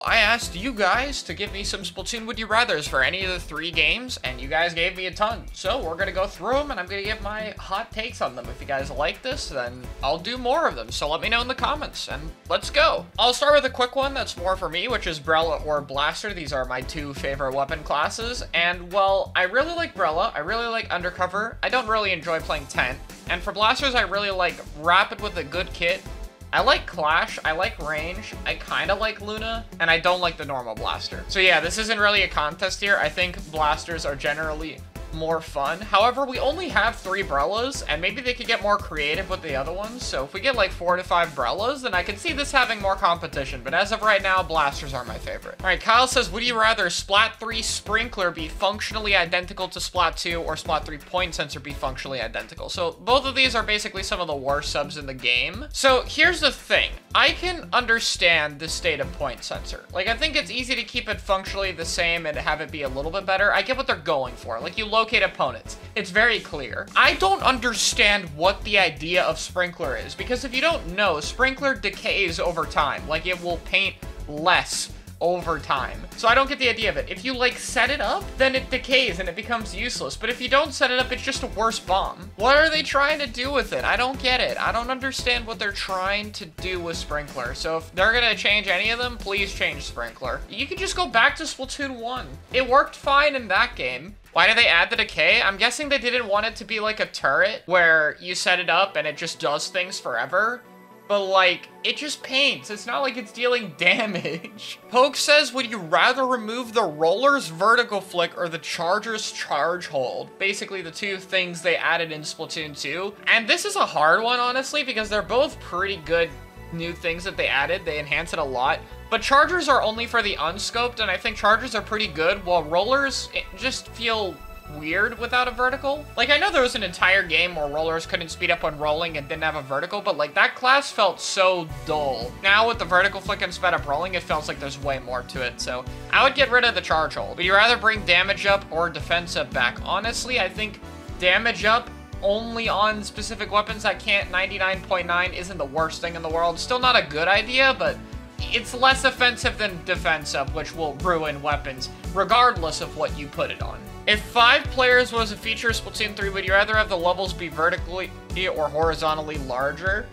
I asked you guys to give me some Splatoon Would You Rathers for any of the 3 games, and you guys gave me a ton. So we're gonna go through them, and I'm gonna give my hot takes on them. If you guys like this, then I'll do more of them. So let me know in the comments, and let's go. I'll start with a quick one that's more for me, which is Brella or Blaster. These are my 2 favorite weapon classes, and well, I really like Brella. I really like Undercover. I don't really enjoy playing Tent. And for Blasters, I really like Rapid with a good kit. I like Clash, I like Range, I kinda like Luna, and I don't like the normal Blaster. So yeah, this isn't really a contest here. I think Blasters are generally more fun. However, we only have 3 Brellas, and maybe they could get more creative with the other ones. So if we get like 4 to 5 Brellas, then I can see this having more competition. But as of right now, Blasters are my favorite. All right, Kyle says, would you rather Splat 3 Sprinkler be functionally identical to Splat 2 or Splat 3 Point Sensor be functionally identical? So both of these are basically some of the worst subs in the game. So here's the thing. I can understand the state of Point Sensor. Like, I think it's easy to keep it functionally the same and have it be a little bit better. I get what they're going for. Like, you locate opponents. It's very clear. I don't understand what the idea of Sprinkler is, because if you don't know, Sprinkler decays over time. Like, it will paint less over time. So I don't get the idea of it. If you like set it up, then it decays and it becomes useless. But if you don't set it up, it's just a worse bomb. What are they trying to do with it? I don't get it. I don't understand what they're trying to do with Sprinkler. So if they're gonna change any of them, please change Sprinkler. You could just go back to Splatoon 1. It worked fine in that game. Why did they add the decay? I'm guessing they didn't want it to be like a turret where you set it up and it just does things forever. But like, it just paints. It's not like it's dealing damage. Poke says, would you rather remove the roller's vertical flick or the charger's charge hold? Basically the 2 things they added in Splatoon 2. And this is a hard one, honestly, because they're both pretty good new things that they added. They enhance it a lot. But chargers are only for the unscoped, and I think chargers are pretty good, while rollers just feel weird without a vertical. Like, I know there was an entire game where rollers couldn't speed up when rolling and didn't have a vertical, but like, that class felt so dull. Now with the vertical flick and sped up rolling, it feels like there's way more to it, so I would get rid of the charge hold. Would you rather bring damage up or defense up back? Honestly, I think damage up only on specific weapons that can't 99.9 isn't the worst thing in the world. Still not a good idea, but it's less offensive than defense up, which will ruin weapons, regardless of what you put it on. If 5 players was a feature of Splatoon 3, would you rather have the levels be vertically or horizontally larger?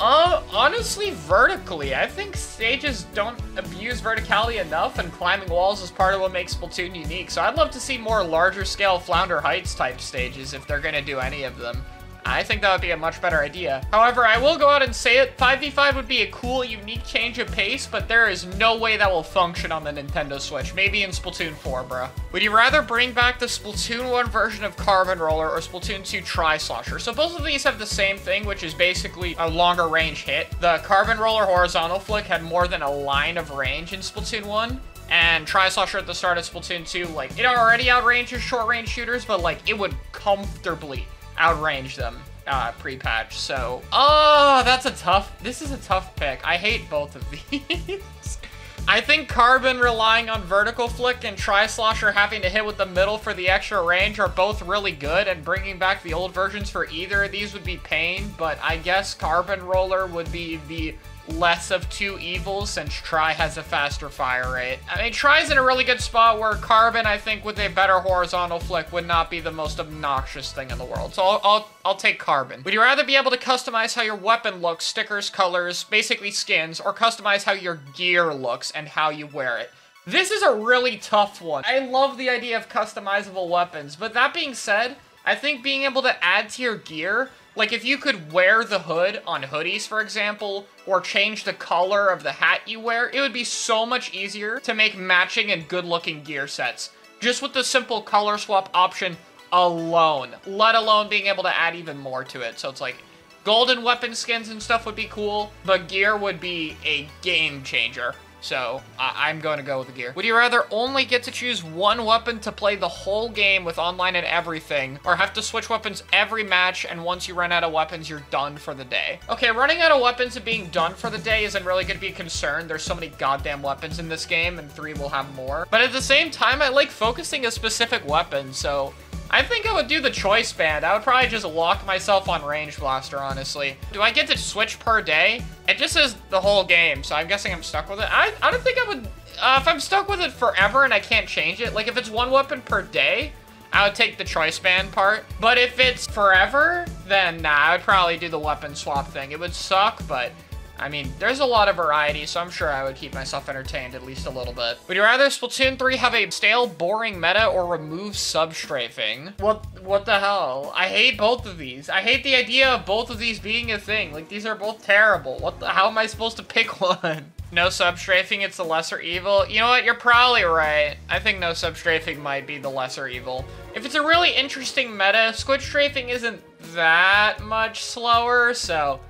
Honestly, vertically. I think stages don't abuse verticality enough, and climbing walls is part of what makes Splatoon unique. So I'd love to see more larger scale Flounder Heights type stages if they're gonna do any of them. I think that would be a much better idea. However, I will go out and say it, 5v5 would be a cool, unique change of pace, but there is no way that will function on the Nintendo Switch. Maybe in Splatoon 4, bruh. Would you rather bring back the Splatoon 1 version of Carbon Roller or Splatoon 2 Slosher? So both of these have the same thing, which is basically a longer range hit. The Carbon Roller horizontal flick had more than a line of range in Splatoon 1. And Slosher at the start of Splatoon 2, like, it already outranges short-range shooters, but like, it would comfortably outrange them pre-patch. So this is a tough pick. I hate both of these. I think Carbon relying on vertical flick and Slosher having to hit with the middle for the extra range are both really good, and bringing back the old versions for either of these would be pain, but I guess Carbon Roller would be the less of 2 evils since Tri has a faster fire rate. I mean, Tri's in a really good spot where Carbon, I think, with a better horizontal flick would not be the most obnoxious thing in the world. So I'll take Carbon. Would you rather be able to customize how your weapon looks, stickers, colors, basically skins, or customize how your gear looks and how you wear it? This is a really tough one. I love the idea of customizable weapons, but that being said, I think being able to add to your gear, like if you could wear the hood on hoodies, for example, or change the color of the hat you wear, it would be so much easier to make matching and good-looking gear sets. Just with the simple color swap option alone, let alone being able to add even more to it. So it's like, golden weapon skins and stuff would be cool, but gear would be a game changer. So, I'm going to go with the gear. Would you rather only get to choose one weapon to play the whole game with online and everything, or have to switch weapons every match, and once you run out of weapons, you're done for the day? Okay, running out of weapons and being done for the day isn't really going to be a concern. There's so many goddamn weapons in this game, and 3 will have more. But at the same time, I like focusing a specific weapon, so I think I would do the choice band. I would probably just lock myself on Range Blaster, honestly. Do I get to switch per day? It just says the whole game, so I'm guessing I'm stuck with it. I don't think I would if I'm stuck with it forever and I can't change it, like if it's 1 weapon per day, I would take the choice band part. But if it's forever, then nah, I would probably do the weapon swap thing. It would suck, but I mean, there's a lot of variety, so I'm sure I would keep myself entertained at least a little bit. Would you rather Splatoon 3 have a stale, boring meta or remove sub-strafing? What the hell? I hate both of these. I hate the idea of both of these being a thing. Like, these are both terrible. How am I supposed to pick one? No sub-strafing, it's the lesser evil. You know what? You're probably right. I think no sub-strafing might be the lesser evil. If it's a really interesting meta, squid strafing isn't that much slower, so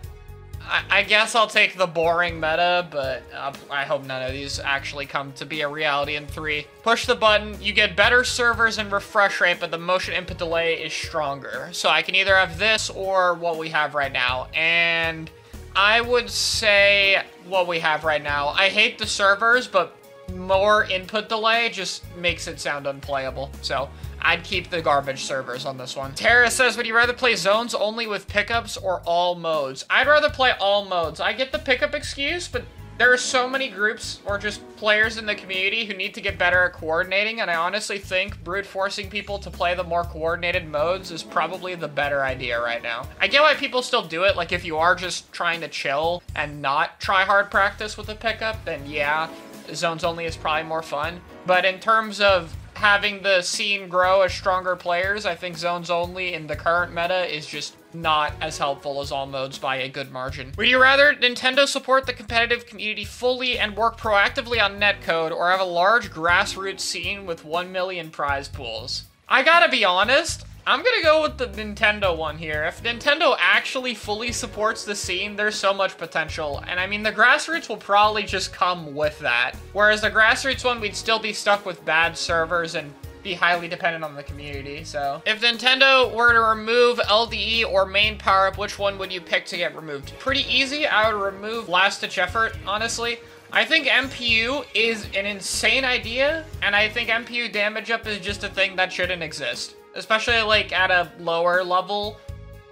I guess I'll take the boring meta, but I hope none of these actually come to be a reality in 3. Push the button, you get better servers and refresh rate, but the motion input delay is stronger. So I can either have this or what we have right now, and I would say what we have right now. I hate the servers, but more input delay just makes it sound unplayable, so I'd keep the garbage servers on this one. Chara says, would you rather play zones only with pickups or all modes? I'd rather play all modes. I get the pickup excuse, but there are so many groups or just players in the community who need to get better at coordinating, and I honestly think brute forcing people to play the more coordinated modes is probably the better idea right now. I get why people still do it, like if you are just trying to chill and not try hard practice with a pickup, then yeah, zones only is probably more fun. But in terms of having the scene grow as stronger players, I think zones only in the current meta is just not as helpful as all modes by a good margin. Would you rather Nintendo support the competitive community fully and work proactively on netcode, or have a large grassroots scene with 1 million prize pools? I gotta be honest, I'm gonna go with the Nintendo one here. If Nintendo actually fully supports the scene, there's so much potential. And I mean, the Grassroots will probably just come with that. Whereas the Grassroots one, we'd still be stuck with bad servers and be highly dependent on the community, so. If Nintendo were to remove LDE or main power-up, which one would you pick to get removed? Pretty easy, I would remove last-ditch effort, honestly. I think MPU is an insane idea, and I think MPU damage up is just a thing that shouldn't exist. Especially, like, at a lower level.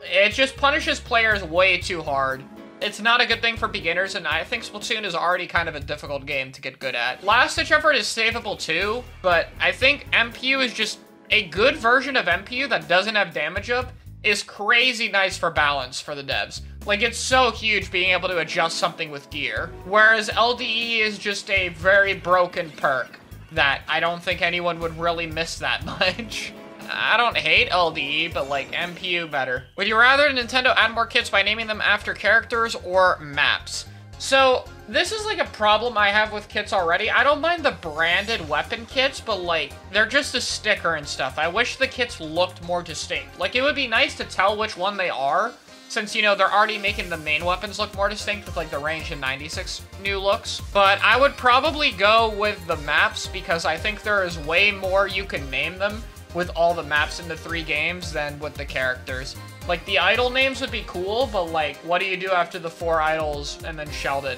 It just punishes players way too hard. It's not a good thing for beginners, and I think Splatoon is already kind of a difficult game to get good at. Last-ditch effort is savable too, but I think MPU is just a good version of MPU that doesn't have damage up is crazy nice for balance for the devs. Like, it's so huge being able to adjust something with gear. Whereas LDE is just a very broken perk that I don't think anyone would really miss that much. I don't hate LDE, but like MPU better. Would you rather Nintendo add more kits by naming them after characters or maps? So this is like a problem I have with kits already. I don't mind the branded weapon kits, but like they're just a sticker and stuff. I wish the kits looked more distinct. Like it would be nice to tell which one they are, since, you know, they're already making the main weapons look more distinct with like the range and 96 new looks. But I would probably go with the maps because I think there is way more you can name them with all the maps in the 3 games than with the characters. Like, the idol names would be cool, but, like, what do you do after the 4 idols and then Sheldon?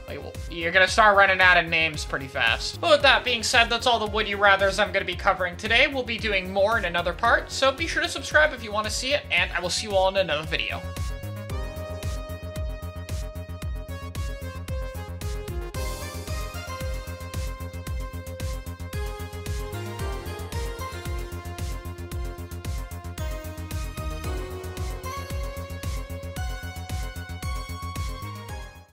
Like, well, you're gonna start running out of names pretty fast. But with that being said, that's all the Would You Rathers I'm gonna be covering today. We'll be doing more in another part, so be sure to subscribe if you want to see it, and I will see you all in another video.